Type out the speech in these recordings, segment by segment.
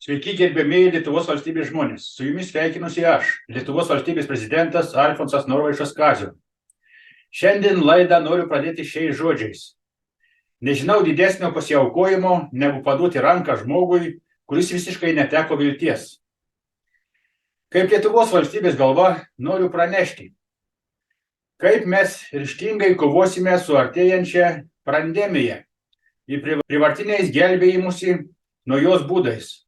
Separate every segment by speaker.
Speaker 1: Sveiki, gerbėmieji Lietuvos valstybės žmonės. Su jumis sveikinusi aš, Lietuvos valstybės prezidentas Alfonsas Norvaišas Kazio. Šiandien laidą noriu pradėti šiais žodžiais. Nežinau didesnio pasiaukojimo, negu paduoti ranką žmogui, kuris visiškai neteko vilties. Kaip Lietuvos valstybės galva noriu pranešti, kaip mes ryžtingai kovosime su artėjančia pandemija ir prievartiniais gelbėjimusi nuo jos būdais,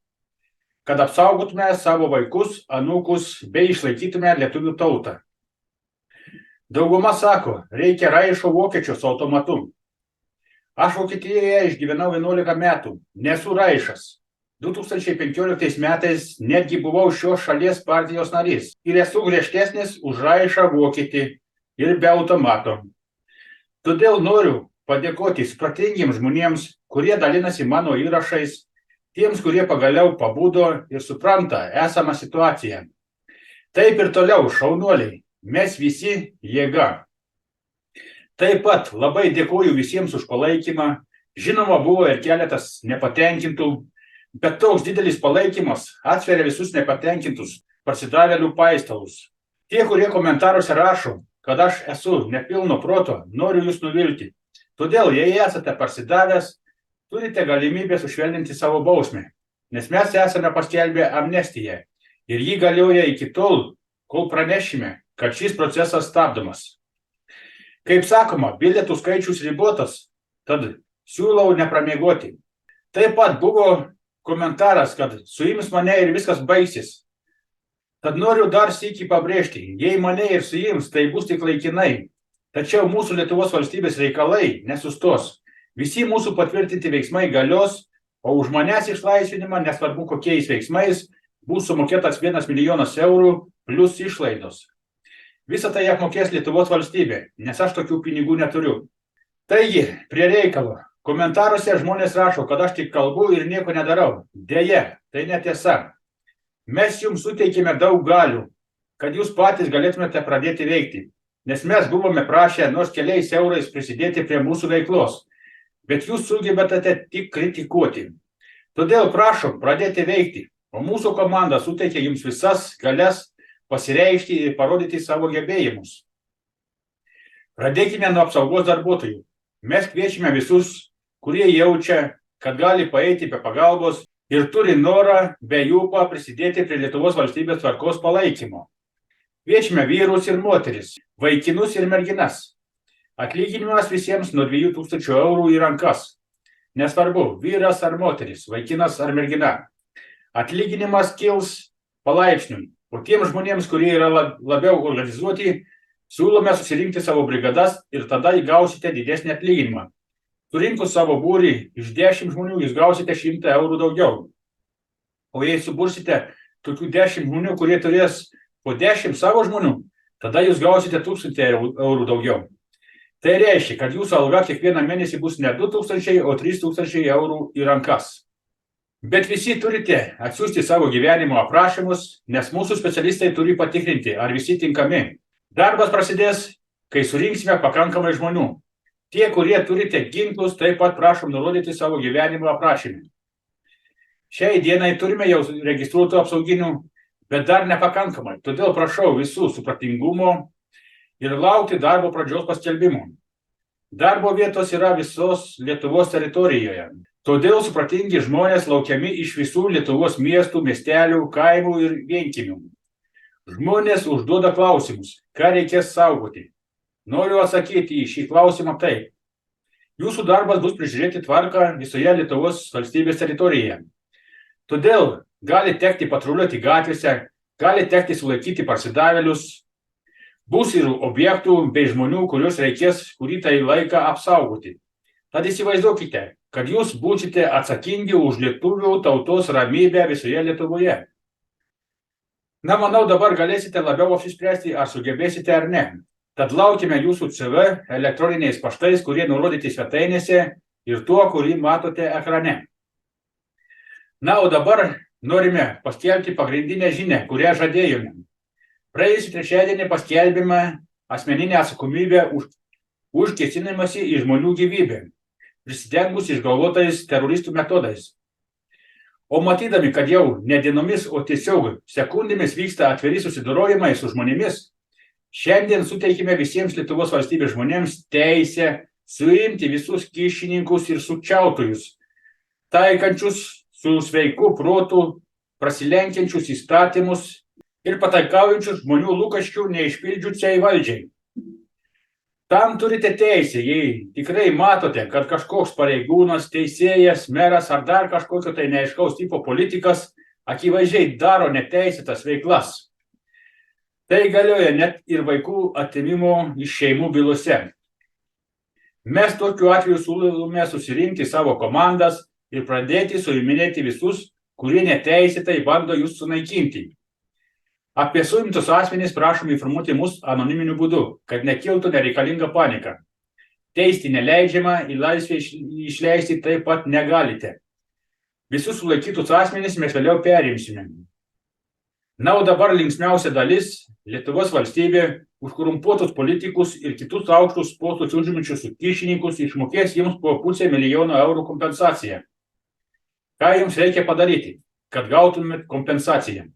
Speaker 1: kad apsaugotume savo vaikus, anūkus bei išlaikytume lietuvių tautą. Dauguma sako, reikia raišo vokiečio su automatu. Aš Vokietijoje išgyvenau 11 metų, nesu raišas. 2015 metais netgi buvau šios šalies partijos narys ir esu griežtesnis už raišą vokietį ir be automato. Todėl noriu padėkoti supratingiems žmonėms, kurie dalinasi mano įrašais, tiems, kurie pagaliau pabudo ir supranta esamą situaciją. Taip ir toliau, šaunuoliai, mes visi jėga. Taip pat labai dėkoju visiems už palaikymą. Žinoma, buvo ir keletas nepatenkintų, bet toks didelis palaikymas atsveria visus nepatenkintus parsidavėlių paistalus. Tie, kurie komentaruose rašo, kad aš esu nepilno proto, noriu jūs nuvilti. Todėl, jei esate parsidavęs, turite galimybę sušvelninti savo bausmę, nes mes esame paskelbę amnestiją ir ji galioja iki tol, kol pranešime, kad šis procesas stabdomas. Kaip sakoma, bilietų skaičius ribotas, tad siūlau nepramiegoti. Taip pat buvo komentaras, kad suims mane ir viskas baigsis. Tad noriu dar sykį pabrėžti, jei mane ir suims, tai bus tik laikinai. Tačiau mūsų Lietuvos valstybės reikalai nesustos. Visi mūsų patvirtinti veiksmai galios, o už manęs išlaisvinimą, nesvarbu kokiais veiksmais, bus sumokėtas 1 milijonas eurų plus išlaidos. Visą tai apmokės Lietuvos valstybė, nes aš tokių pinigų neturiu. Taigi, prie reikalo. Komentaruose žmonės rašo, kad aš tik kalbu ir nieko nedarau. Deja, tai netiesa. Mes jums suteikėme daug galių, kad jūs patys galėtumėte pradėti veikti, nes mes buvome prašę nors keliais eurais prisidėti prie mūsų veiklos, bet jūs sugebate tik kritikuoti. Todėl prašom pradėti veikti, o mūsų komanda suteikia jums visas galias pasireikšti ir parodyti savo gebėjimus. Pradėkime nuo apsaugos darbuotojų. Mes kviečiame visus, kurie jaučia, kad gali paeiti be pagalbos ir turi norą be jų prisidėti prie Lietuvos valstybės tvarkos palaikymo. Kviečiame vyrus ir moteris, vaikinus ir merginas. Atlyginimas visiems nuo 2000 eurų į rankas. Nesvarbu, vyras ar moteris, vaikinas ar mergina. Atlyginimas kils palaipsniui. O tiems žmonėms, kurie yra labiau organizuoti, siūlome susirinkti savo brigadas ir tada įgausite didesnį atlyginimą. Surinkus savo būrį iš 10 žmonių, jūs gausite 100 eurų daugiau. O jei subursite tokių 10 žmonių, kurie turės po 10 savo žmonių, tada jūs gausite 1000 eurų daugiau. Tai reiškia, kad jūsų alga kiekvieną mėnesį bus ne 2000, o 3000 eurų į rankas. Bet visi turite atsiųsti savo gyvenimo aprašymus, nes mūsų specialistai turi patikrinti, ar visi tinkami. Darbas prasidės, kai surinksime pakankamai žmonių. Tie, kurie turite ginklus, taip pat prašom nurodyti savo gyvenimo aprašymą. Šiai dienai turime jau registruotų apsauginių, bet dar nepakankamai. Todėl prašau visų supratingumo ir laukti darbo pradžios paskelbimo. Darbo vietos yra visos Lietuvos teritorijoje. Todėl supratingi žmonės laukiami iš visų Lietuvos miestų, miestelių, kaimų ir vienkiemių. Žmonės užduoda klausimus, ką reikės saugoti. Noriu atsakyti į šį klausimą taip. Jūsų darbas bus prižiūrėti tvarką visoje Lietuvos valstybės teritorijoje. Todėl gali tekti patruliuoti gatvėse, gali tekti sulaikyti parsidavėlius. Bus ir objektų bei žmonių, kuriuos reikės kurį tai laiką apsaugoti. Tad įsivaizduokite, kad jūs būsite atsakingi už lietuvių tautos ramybę visoje Lietuvoje. Na, manau, dabar galėsite labiau apsispręsti, ar sugebėsite ar ne. Tad laukime jūsų CV elektroniniais paštais, kurie nurodyti svetainėse ir tuo, kurį matote ekrane. Na, o dabar norime paskelbti pagrindinę žinią, kurią žadėjome. Praėjusį trečiadienį paskelbėme asmeninę atsakomybę už kėsinimąsi į žmonių gyvybę, prisidengus išgalvotais teroristų metodais. O matydami, kad jau ne dienomis, o tiesiog sekundėmis vyksta atviri susidorojimai su žmonėmis, šiandien suteikime visiems Lietuvos valstybės žmonėms teisę suimti visus kyšininkus ir sukčiautojus, taikančius su sveiku protu prasilenkiančius įstatymus ir pataikaujančius žmonių lūkesčių neišpildžiusiai valdžiai. Tam turite teisę, jei tikrai matote, kad kažkoks pareigūnas, teisėjas, meras ar dar kažkokio tai neaiškaus tipo politikas akivaizdžiai daro neteisėtas veiklas. Tai galioja net ir vaikų atimimo iš šeimų bylose. Mes tokiu atveju siūlome susirinkti savo komandas ir pradėti suiminėti visus, kurie neteisėtai bando jūs sunaikinti. Apie suimtus asmenys prašom informuoti mus anoniminiu būdu, kad nekiltų nereikalinga panika. Teisti neleidžiama, į laisvę išleisti taip pat negalite. Visus sulaikytus asmenys mes vėliau perimsime. Na, o dabar linksmiausia dalis – Lietuvos valstybė už korumpuotus politikus ir kitus aukštus postus užimančius kyšininkus išmokės jums po 500 000 eurų kompensaciją. Ką jums reikia padaryti, kad gautumėt kompensaciją?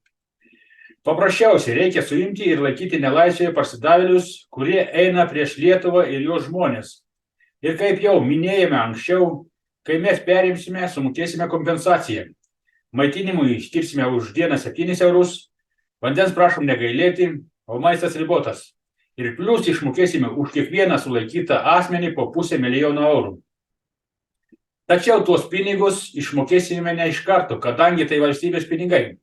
Speaker 1: Paprasčiausiai reikia suimti ir laikyti nelaisvėje parsidavėlius, kurie eina prieš Lietuvą ir jos žmonės. Ir kaip jau minėjome anksčiau, kai mes perimsime, sumokėsime kompensaciją. Maitinimui skirsime už dieną 7 eurus, vandens prašom negailėti, o maistas ribotas. Ir plius išmokėsime už kiekvieną sulaikytą asmenį po 500 000 eurų. Tačiau tuos pinigus išmokėsime ne iš karto, kadangi tai valstybės pinigai.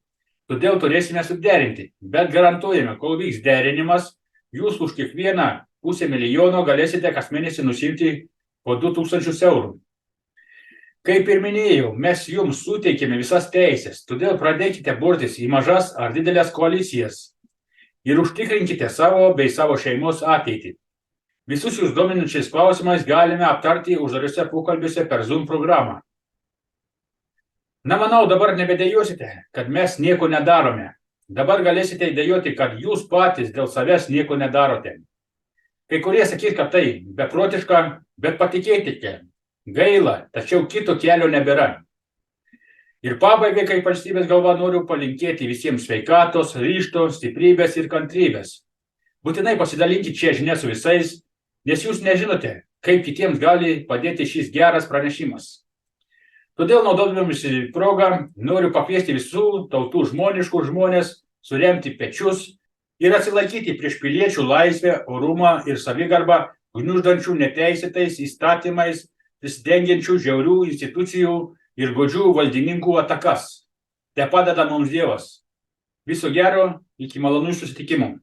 Speaker 1: Todėl turėsime suderinti, bet garantuojame, kol vyks derinimas, jūs už kiekvieną 500 000 galėsite kas mėnesį nusimti po 2000 eurų. Kaip ir minėjau, mes jums suteikėme visas teisės, todėl pradėkite burtis į mažas ar didelės koalicijas ir užtikrinkite savo bei savo šeimos ateitį. Visus jūs dominančiais klausimais galime aptarti uždariuose pokalbiuose per Zoom programą. Na, manau, dabar nebedėjosite, kad mes nieko nedarome. Dabar galėsite įdėjoti, kad jūs patys dėl savęs nieko nedarote. Kai kurie sakys, kad tai beprotiška, bet patikėkite, gaila, tačiau kito kelio nebėra. Ir pabaigai, kaip valstybės galva, noriu palinkėti visiems sveikatos, ryžto, stiprybės ir kantrybės. Būtinai pasidalinkite šią žinią su visais, nes jūs nežinote, kaip kitiems gali padėti šis geras pranešimas. Todėl, naudodamasi progą, noriu pakviesti visų tautų žmoniškus žmonės suremti pečius ir atsilaikyti prieš piliečių laisvę, orumą ir savigarbą, gniuždančių neteisėtais įstatymais, prisidengiančių žiaurių institucijų ir godžių valdininkų atakas. Te padeda mums Dievas. Viso gero, iki malonių susitikimų.